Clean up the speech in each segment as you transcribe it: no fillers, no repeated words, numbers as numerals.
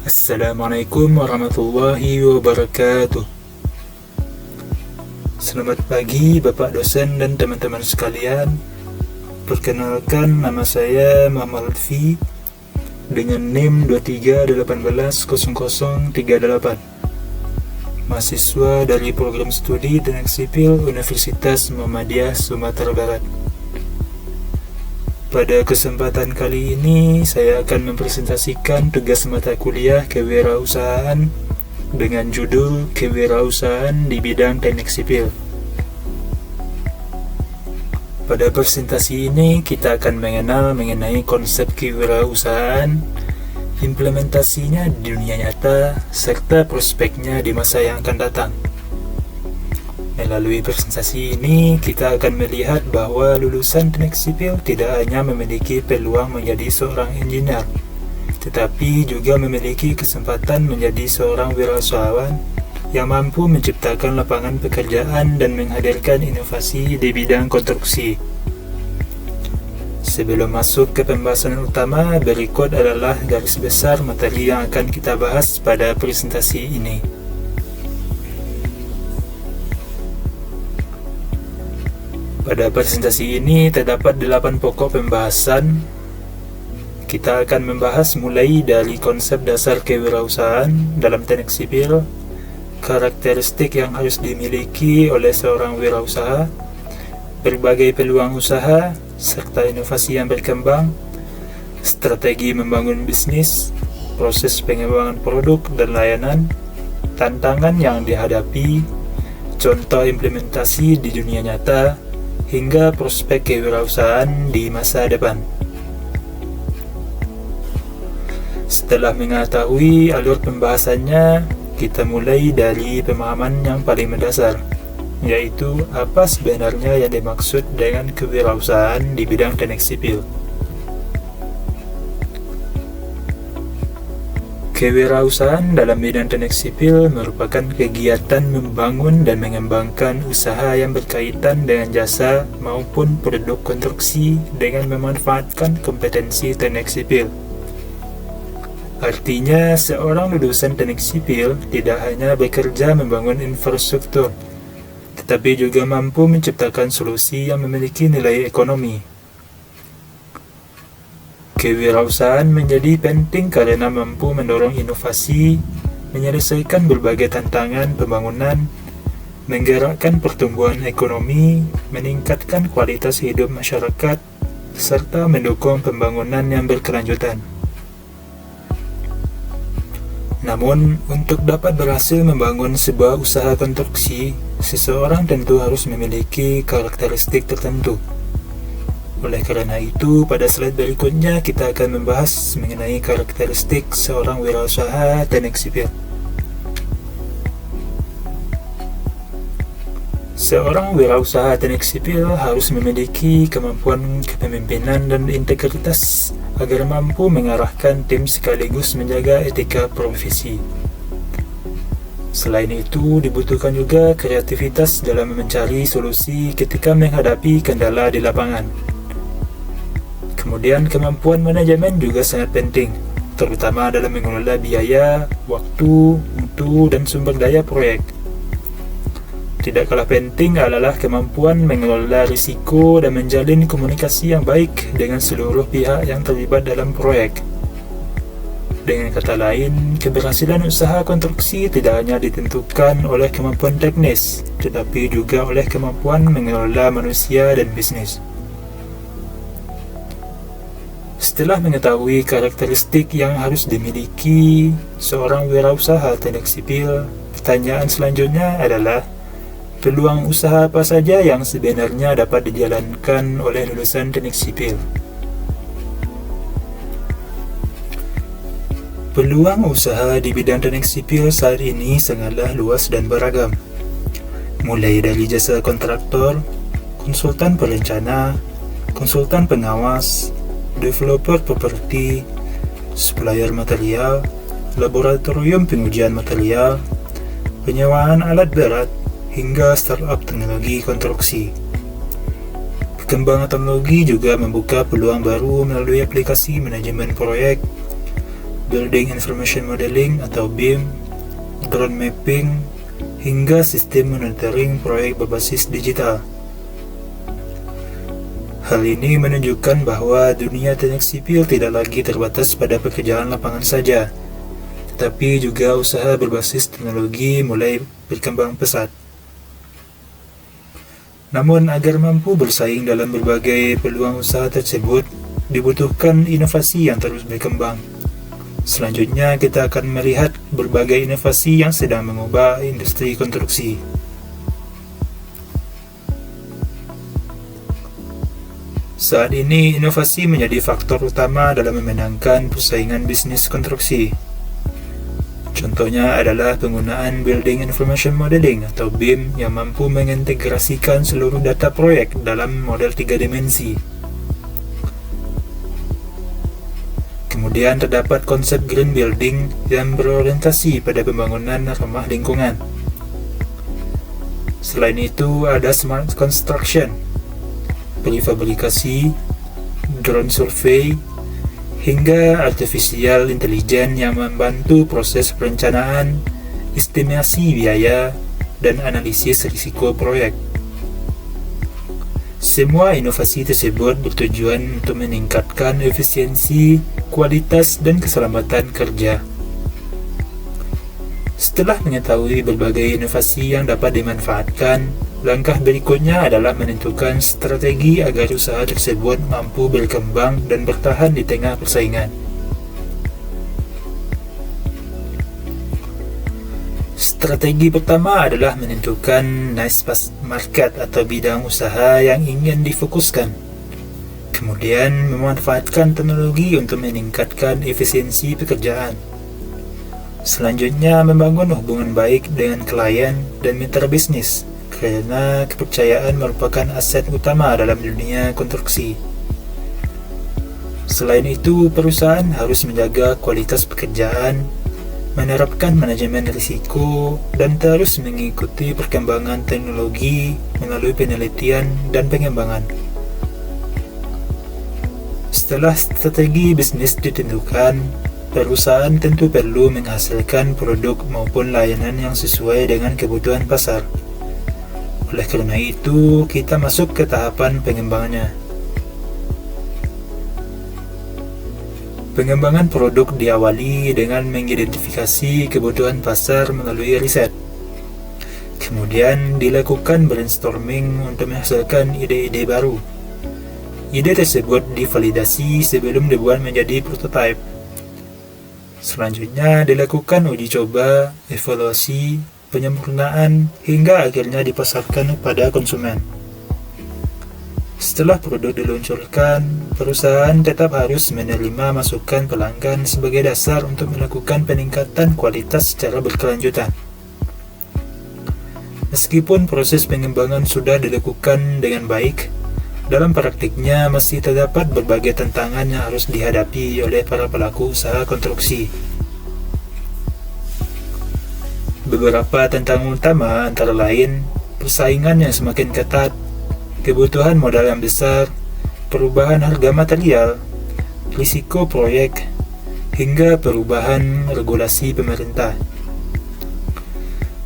Assalamualaikum warahmatullahi wabarakatuh. Selamat pagi Bapak dosen dan teman-teman sekalian. Perkenalkan, nama saya Muhammad Lutfi dengan NIM 23180038. Mahasiswa dari program studi Teknik Sipil Universitas Muhammadiyah Sumatera Barat. Pada kesempatan kali ini, saya akan mempresentasikan tugas mata kuliah kewirausahaan dengan judul Kewirausahaan di Bidang Teknik Sipil. Pada presentasi ini, kita akan mengenal mengenai konsep kewirausahaan, implementasinya di dunia nyata, serta prospeknya di masa yang akan datang. Melalui presentasi ini, kita akan melihat bahwa lulusan teknik sipil tidak hanya memiliki peluang menjadi seorang engineer, tetapi juga memiliki kesempatan menjadi seorang wirausahawan yang mampu menciptakan lapangan pekerjaan dan menghadirkan inovasi di bidang konstruksi. Sebelum masuk ke pembahasan utama, berikut adalah garis besar materi yang akan kita bahas pada presentasi ini. Pada presentasi ini terdapat 8 pokok pembahasan. Kita akan membahas mulai dari konsep dasar kewirausahaan dalam teknik sipil, karakteristik yang harus dimiliki oleh seorang wirausaha, berbagai peluang usaha, serta inovasi yang berkembang, strategi membangun bisnis, proses pengembangan produk dan layanan, tantangan yang dihadapi, contoh implementasi di dunia nyata, hingga prospek kewirausahaan di masa depan. Setelah mengetahui alur pembahasannya, kita mulai dari pemahaman yang paling mendasar, yaitu apa sebenarnya yang dimaksud dengan kewirausahaan di bidang teknik sipil. Kewirausahaan dalam bidang teknik sipil merupakan kegiatan membangun dan mengembangkan usaha yang berkaitan dengan jasa maupun produk konstruksi dengan memanfaatkan kompetensi teknik sipil. Artinya, seorang lulusan teknik sipil tidak hanya bekerja membangun infrastruktur, tetapi juga mampu menciptakan solusi yang memiliki nilai ekonomi. Kewirausahaan menjadi penting karena mampu mendorong inovasi, menyelesaikan berbagai tantangan pembangunan, menggerakkan pertumbuhan ekonomi, meningkatkan kualitas hidup masyarakat, serta mendukung pembangunan yang berkelanjutan. Namun, untuk dapat berhasil membangun sebuah usaha konstruksi, seseorang tentu harus memiliki karakteristik tertentu. Oleh karena itu, pada slide berikutnya kita akan membahas mengenai karakteristik seorang wirausaha teknik sipil. Seorang wirausaha teknik sipil harus memiliki kemampuan kepemimpinan dan integritas agar mampu mengarahkan tim sekaligus menjaga etika profesi. Selain itu, dibutuhkan juga kreativitas dalam mencari solusi ketika menghadapi kendala di lapangan. Kemudian, kemampuan manajemen juga sangat penting, terutama dalam mengelola biaya, waktu, mutu, dan sumber daya proyek. Tidak kalah penting adalah kemampuan mengelola risiko dan menjalin komunikasi yang baik dengan seluruh pihak yang terlibat dalam proyek. Dengan kata lain, keberhasilan usaha konstruksi tidak hanya ditentukan oleh kemampuan teknis, tetapi juga oleh kemampuan mengelola manusia dan bisnis. Setelah mengetahui karakteristik yang harus dimiliki seorang wirausaha teknik sipil, pertanyaan selanjutnya adalah, peluang usaha apa saja yang sebenarnya dapat dijalankan oleh lulusan teknik sipil? Peluang usaha di bidang teknik sipil saat ini sangatlah luas dan beragam. Mulai dari jasa kontraktor, konsultan perencana, konsultan pengawas, developer properti, supplier material, laboratorium pengujian material, penyewaan alat berat, hingga startup teknologi konstruksi. Perkembangan teknologi juga membuka peluang baru melalui aplikasi manajemen proyek, Building Information Modeling atau BIM, drone mapping, hingga sistem monitoring proyek berbasis digital. Hal ini menunjukkan bahwa dunia teknik sipil tidak lagi terbatas pada pekerjaan lapangan saja, tetapi juga usaha berbasis teknologi mulai berkembang pesat. Namun, agar mampu bersaing dalam berbagai peluang usaha tersebut, dibutuhkan inovasi yang terus berkembang. Selanjutnya, kita akan melihat berbagai inovasi yang sedang mengubah industri konstruksi. Saat ini, inovasi menjadi faktor utama dalam memenangkan persaingan bisnis konstruksi. Contohnya adalah penggunaan Building Information Modeling atau BIM yang mampu mengintegrasikan seluruh data proyek dalam model 3 dimensi. Kemudian terdapat konsep Green Building yang berorientasi pada pembangunan ramah lingkungan. Selain itu, ada Smart Construction, prefabrikasi, drone survey, hingga artificial intelligence yang membantu proses perencanaan, estimasi biaya, dan analisis risiko proyek. Semua inovasi tersebut bertujuan untuk meningkatkan efisiensi, kualitas, dan keselamatan kerja. Setelah mengetahui berbagai inovasi yang dapat dimanfaatkan, langkah berikutnya adalah menentukan strategi agar usaha tersebut mampu berkembang dan bertahan di tengah persaingan. Strategi pertama adalah menentukan niche market atau bidang usaha yang ingin difokuskan. Kemudian, memanfaatkan teknologi untuk meningkatkan efisiensi pekerjaan. Selanjutnya, membangun hubungan baik dengan klien dan mitra bisnis, karena kepercayaan merupakan aset utama dalam dunia konstruksi. Selain itu, perusahaan harus menjaga kualitas pekerjaan, menerapkan manajemen risiko, dan terus mengikuti perkembangan teknologi melalui penelitian dan pengembangan. Setelah strategi bisnis ditentukan, perusahaan tentu perlu menghasilkan produk maupun layanan yang sesuai dengan kebutuhan pasar. Oleh karena itu, kita masuk ke tahapan pengembangannya. Pengembangan produk diawali dengan mengidentifikasi kebutuhan pasar melalui riset. Kemudian dilakukan brainstorming untuk menghasilkan ide-ide baru. Ide tersebut divalidasi sebelum dibuat menjadi prototipe. Selanjutnya dilakukan uji coba, evaluasi, penyempurnaan, hingga akhirnya dipasarkan kepada konsumen. Setelah produk diluncurkan, perusahaan tetap harus menerima masukan pelanggan sebagai dasar untuk melakukan peningkatan kualitas secara berkelanjutan. Meskipun proses pengembangan sudah dilakukan dengan baik, dalam praktiknya masih terdapat berbagai tantangan yang harus dihadapi oleh para pelaku usaha konstruksi. Beberapa tantangan utama antara lain persaingan yang semakin ketat, kebutuhan modal yang besar, perubahan harga material, risiko proyek, hingga perubahan regulasi pemerintah.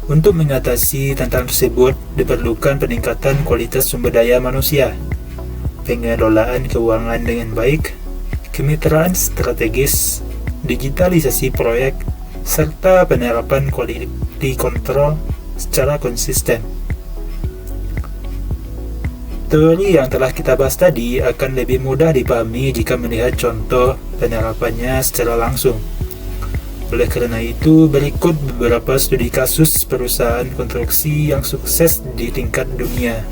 Untuk mengatasi tantangan tersebut, diperlukan peningkatan kualitas sumber daya manusia, pengelolaan keuangan dengan baik, kemitraan strategis, digitalisasi proyek, serta penerapan quality control secara konsisten. Teori yang telah kita bahas tadi akan lebih mudah dipahami jika melihat contoh penerapannya secara langsung. Oleh karena itu, berikut beberapa studi kasus perusahaan konstruksi yang sukses di tingkat dunia.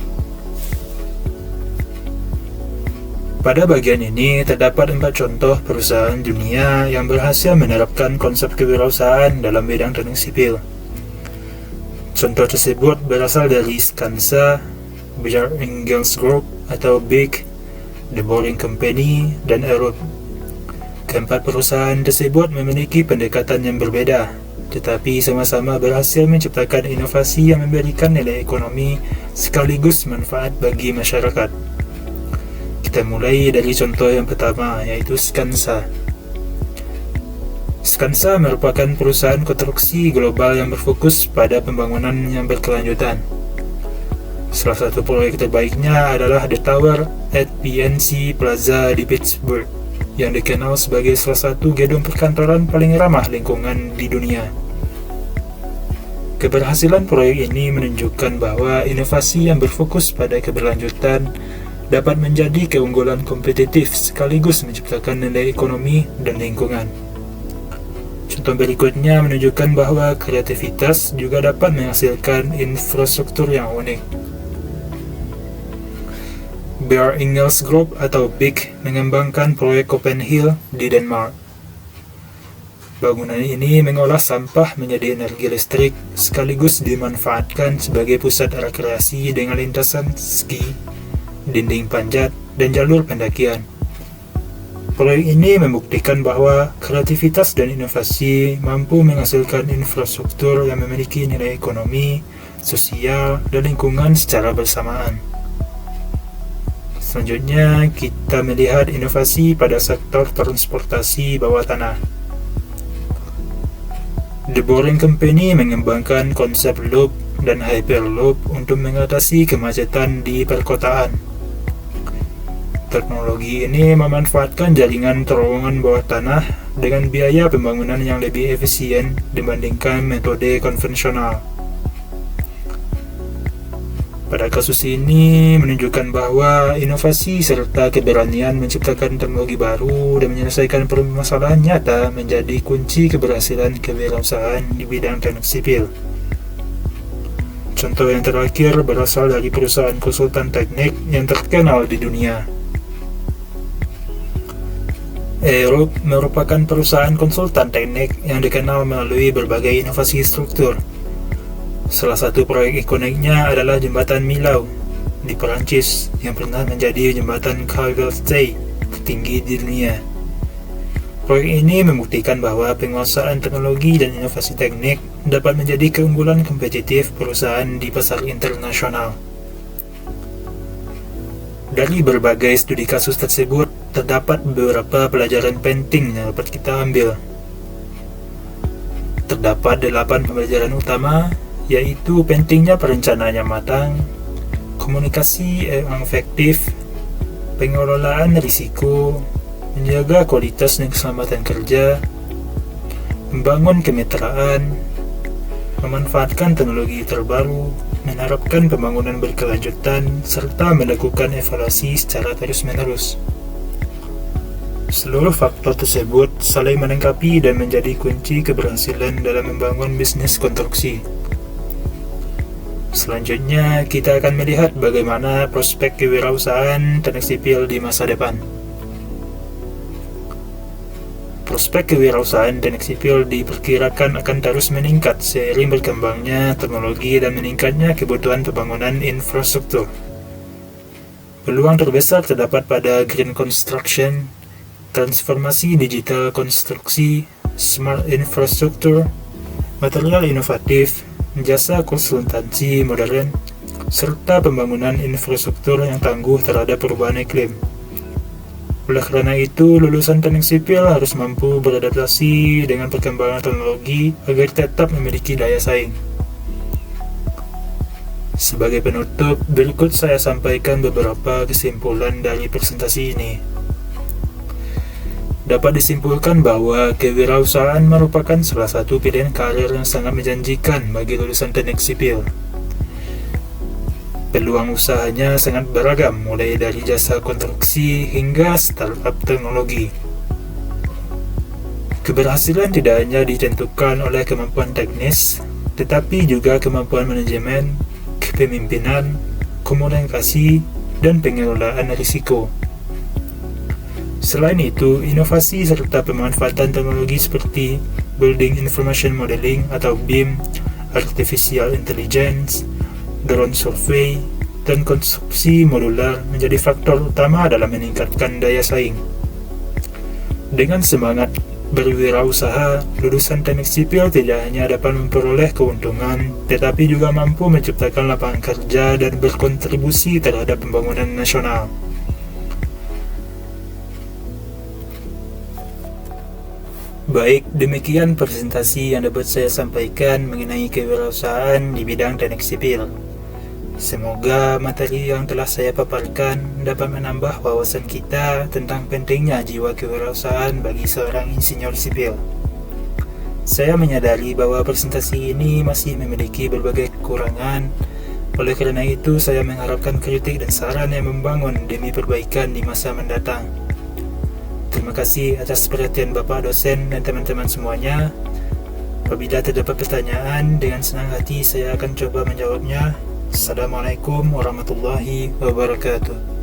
Pada bagian ini, terdapat 4 contoh perusahaan dunia yang berhasil menerapkan konsep kewirausahaan dalam bidang teknik sipil. Contoh tersebut berasal dari Skanska, Bjarne Ingels Group atau BIG, The Boring Company, dan Arup. Keempat perusahaan tersebut memiliki pendekatan yang berbeda, tetapi sama-sama berhasil menciptakan inovasi yang memberikan nilai ekonomi sekaligus manfaat bagi masyarakat. Kita mulai dari contoh yang pertama, yaitu Skanska. Skansa merupakan perusahaan konstruksi global yang berfokus pada pembangunan yang berkelanjutan. Salah satu proyek terbaiknya adalah The Tower at PNC Plaza di Pittsburgh, yang dikenal sebagai salah satu gedung perkantoran paling ramah lingkungan di dunia. Keberhasilan proyek ini menunjukkan bahwa inovasi yang berfokus pada keberlanjutan dapat menjadi keunggulan kompetitif sekaligus menciptakan nilai ekonomi dan lingkungan. Contoh berikutnya menunjukkan bahwa kreativitas juga dapat menghasilkan infrastruktur yang unik. Bear Ingels Group atau BIG mengembangkan proyek Copenhagen di Denmark. Bangunan ini mengolah sampah menjadi energi listrik sekaligus dimanfaatkan sebagai pusat rekreasi dengan lintasan ski, dinding panjat, dan jalur pendakian. Proyek ini membuktikan bahwa kreativitas dan inovasi mampu menghasilkan infrastruktur yang memiliki nilai ekonomi, sosial, dan lingkungan secara bersamaan. Selanjutnya, kita melihat inovasi pada sektor transportasi bawah tanah. The Boring Company mengembangkan konsep loop dan hyperloop untuk mengatasi kemacetan di perkotaan. Teknologi ini memanfaatkan jaringan terowongan bawah tanah dengan biaya pembangunan yang lebih efisien dibandingkan metode konvensional. Pada kasus ini menunjukkan bahwa inovasi serta keberanian menciptakan teknologi baru dan menyelesaikan permasalahan nyata menjadi kunci keberhasilan kewirausahaan di bidang teknik sipil. Contoh yang terakhir berasal dari perusahaan konsultan teknik yang terkenal di dunia. Aerobe merupakan perusahaan konsultan teknik yang dikenal melalui berbagai inovasi struktur. Salah satu proyek ikoniknya adalah Jembatan Millau di Perancis yang pernah menjadi jembatan Calvert-Lewin tertinggi di dunia. Proyek ini membuktikan bahwa penguasaan teknologi dan inovasi teknik dapat menjadi keunggulan kompetitif perusahaan di pasar internasional. Dari berbagai studi kasus tersebut, terdapat beberapa pelajaran penting yang dapat kita ambil. Terdapat 8 pembelajaran utama, yaitu pentingnya perencanaan yang matang, komunikasi yang efektif, pengelolaan risiko, menjaga kualitas dan keselamatan kerja, membangun kemitraan, memanfaatkan teknologi terbaru, menerapkan pembangunan berkelanjutan, serta melakukan evaluasi secara terus-menerus. Seluruh faktor tersebut saling melengkapi dan menjadi kunci keberhasilan dalam membangun bisnis konstruksi. Selanjutnya, kita akan melihat bagaimana prospek kewirausahaan teknik sipil di masa depan. Prospek kewirausahaan teknik sipil diperkirakan akan terus meningkat seiring berkembangnya teknologi dan meningkatnya kebutuhan pembangunan infrastruktur. Peluang terbesar terdapat pada green construction, transformasi digital konstruksi, smart infrastructure, material inovatif, jasa konsultansi modern, serta pembangunan infrastruktur yang tangguh terhadap perubahan iklim. Oleh karena itu, lulusan teknik sipil harus mampu beradaptasi dengan perkembangan teknologi agar tetap memiliki daya saing. Sebagai penutup, berikut saya sampaikan beberapa kesimpulan dari presentasi ini. Dapat disimpulkan bahwa kewirausahaan merupakan salah satu pilihan karir yang sangat menjanjikan bagi lulusan teknik sipil. Peluang usahanya sangat beragam, mulai dari jasa konstruksi hingga startup teknologi. Keberhasilan tidak hanya ditentukan oleh kemampuan teknis, tetapi juga kemampuan manajemen, kepemimpinan, komunikasi, dan pengelolaan risiko. Selain itu, inovasi serta pemanfaatan teknologi seperti Building Information Modeling atau BIM, Artificial Intelligence, drone survey, dan konstruksi modular menjadi faktor utama dalam meningkatkan daya saing. Dengan semangat berwirausaha, lulusan teknik sipil tidak hanya dapat memperoleh keuntungan, tetapi juga mampu menciptakan lapangan kerja dan berkontribusi terhadap pembangunan nasional. Baik, demikian presentasi yang dapat saya sampaikan mengenai kewirausahaan di bidang teknik sipil. Semoga materi yang telah saya paparkan dapat menambah wawasan kita tentang pentingnya jiwa kewirausahaan bagi seorang insinyur sipil. Saya menyadari bahwa presentasi ini masih memiliki berbagai kekurangan. Oleh karena itu, saya mengharapkan kritik dan saran yang membangun demi perbaikan di masa mendatang. Terima kasih atas perhatian Bapak dosen dan teman-teman semuanya. Apabila terdapat pertanyaan, dengan senang hati saya akan coba menjawabnya. Assalamualaikum warahmatullahi wabarakatuh.